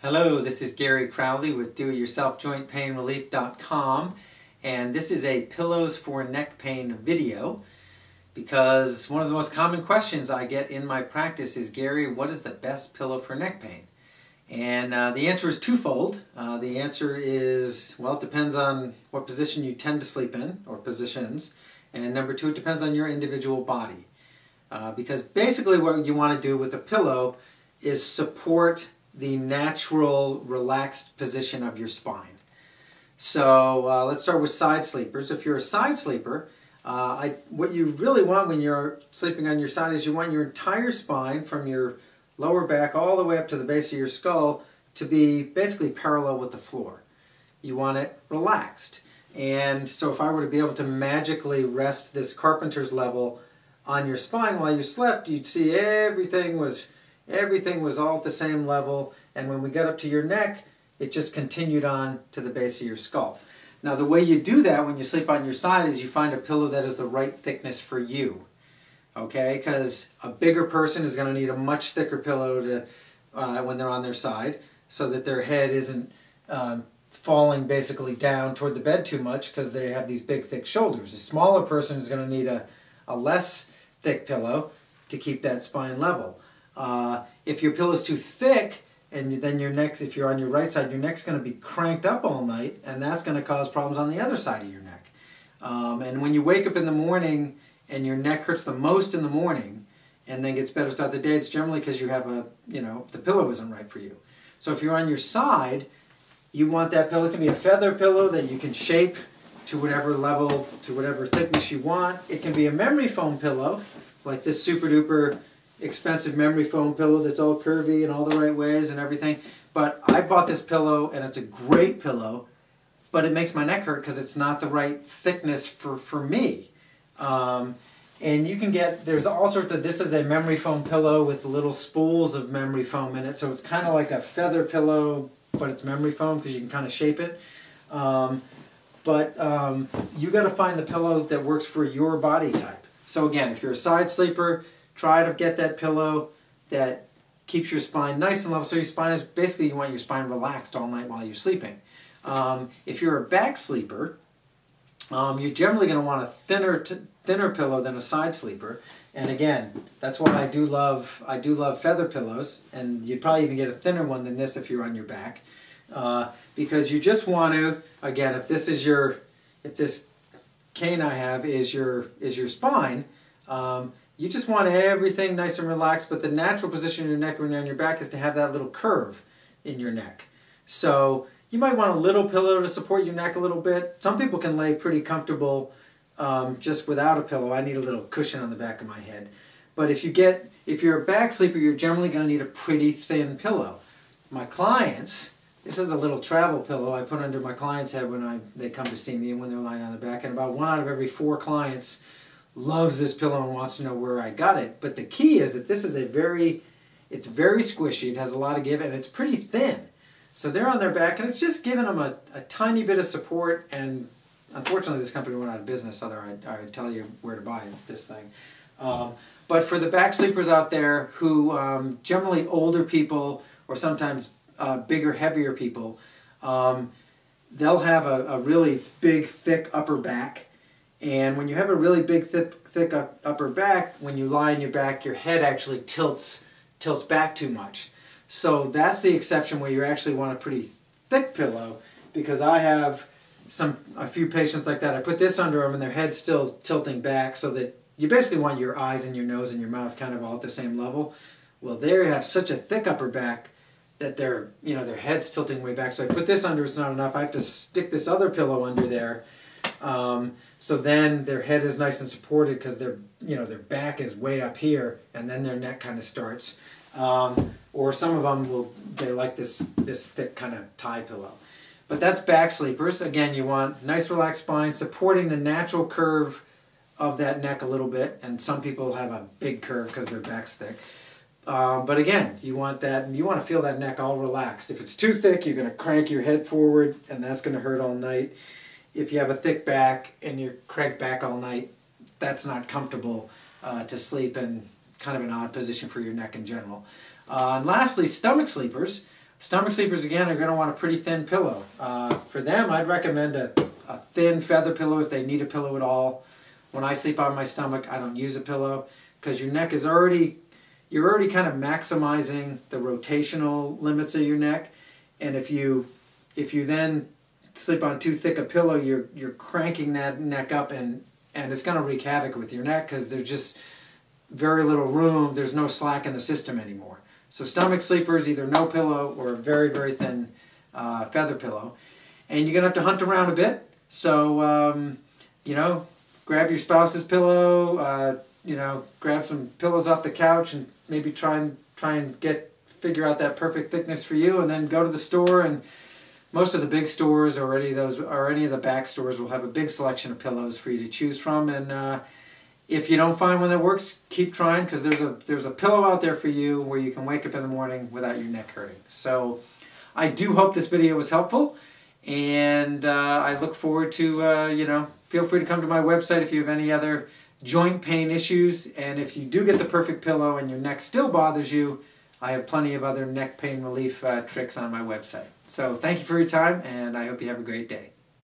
Hello, this is Gary Crowley with DoItYourselfJointPainRelief.com, and this is a Pillows for Neck Pain video because one of the most common questions I get in my practice is, Gary, what is the best pillow for neck pain? And the answer is twofold. The answer is, well, it depends on what position you tend to sleep in, or positions, and number two, it depends on your individual body. Because basically what you want to do with a pillow is support the natural relaxed position of your spine. So let's start with side sleepers. If you're a side sleeper, what you really want when you're sleeping on your side is you want your entire spine from your lower back all the way up to the base of your skull to be basically parallel with the floor. You want it relaxed. And so if I were to be able to magically rest this carpenter's level on your spine while you slept, you'd see everything was all at the same level, and when we got up to your neck, it just continued on to the base of your skull. Now the way you do that when you sleep on your side is you find a pillow that is the right thickness for you. Okay, because a bigger person is going to need a much thicker pillow to when they're on their side, so that their head isn't falling basically down toward the bed too much because they have these big thick shoulders. A smaller person is going to need a less thick pillow to keep that spine level. If your pillow is too thick, and then your neck, if you're on your right side, your neck's going to be cranked up all night, and that's going to cause problems on the other side of your neck. And when you wake up in the morning and your neck hurts the most in the morning, and then gets better throughout the day, it's generally because you have the pillow isn't right for you. So if you're on your side, you want that pillow. It can be a feather pillow that you can shape to whatever level, to whatever thickness you want. It can be a memory foam pillow, like this super duper expensive memory foam pillow that's all curvy and all the right ways and everything. But I bought this pillow and it's a great pillow, but it makes my neck hurt because it's not the right thickness for me. And you can get, there's all sorts of, this is a memory foam pillow with little spools of memory foam in it, so it's kind of like a feather pillow, but it's memory foam because you can kind of shape it. You got to find the pillow that works for your body type. So again, if you're a side sleeper, try to get that pillow that keeps your spine nice and level. So your spine is, basically you want your spine relaxed all night while you're sleeping. If you're a back sleeper, you're generally going to want a thinner pillow than a side sleeper. And again, that's why I do love feather pillows, and you'd probably even get a thinner one than this if you're on your back. Because you just want to, again, if this cane I have is your spine, you just want everything nice and relaxed, but the natural position of your neck when you're on your back is to have that little curve in your neck. So you might want a little pillow to support your neck a little bit. Some people can lay pretty comfortable just without a pillow. I need a little cushion on the back of my head. But if you're a back sleeper, you're generally going to need a pretty thin pillow. My clients, this is a little travel pillow I put under my client's head when they come to see me and when they're lying on their back, and about 1 out of every 4 clients loves this pillow and wants to know where I got it. But the key is that this is it's very squishy, it has a lot of give, and it's pretty thin. So they're on their back, and it's just giving them a tiny bit of support, and unfortunately this company went out of business, otherwise I'd tell you where to buy this thing. But for the back sleepers out there who, generally older people, or sometimes bigger, heavier people, they'll have a really big, thick upper back. And when you have a really big, thick upper back, when you lie on your back, your head actually tilts back too much. So that's the exception where you actually want a pretty thick pillow, because I have a few patients like that. I put this under them and their head's still tilting back, so that you basically want your eyes and your nose and your mouth kind of all at the same level. Well, they have such a thick upper back that their head's tilting way back. So I put this under, it's not enough. I have to stick this other pillow under there. So then their head is nice and supported because their back is way up here, and then their neck kind of starts. Or some of them they like this thick kind of tie pillow. But that's back sleepers. Again, you want nice relaxed spine, supporting the natural curve of that neck a little bit, and some people have a big curve because their back's thick. But again, you want to feel that neck all relaxed. If it's too thick, you're going to crank your head forward, and that's going to hurt all night. If you have a thick back and you're cranked back all night, that's not comfortable to sleep in, kind of an odd position for your neck in general. And lastly, stomach sleepers. Stomach sleepers, again, are going to want a pretty thin pillow. For them, I'd recommend a thin feather pillow if they need a pillow at all. When I sleep on my stomach, I don't use a pillow because your neck is already, you're already kind of maximizing the rotational limits of your neck. And if you then sleep on too thick a pillow, you're cranking that neck up, and it's going to wreak havoc with your neck because there's just very little room. There's no slack in the system anymore. So stomach sleepers, either no pillow or a very, very thin feather pillow. And you're going to have to hunt around a bit. So, you know, grab your spouse's pillow, you know, grab some pillows off the couch and maybe try and figure out that perfect thickness for you, and then go to the store. And most of the big stores or any of the back stores will have a big selection of pillows for you to choose from. And if you don't find one that works, keep trying, because there's a pillow out there for you where you can wake up in the morning without your neck hurting. So I do hope this video was helpful, and I look forward to, you know, feel free to come to my website if you have any other joint pain issues. And if you do get the perfect pillow and your neck still bothers you, I have plenty of other neck pain relief tricks on my website. So thank you for your time, and I hope you have a great day.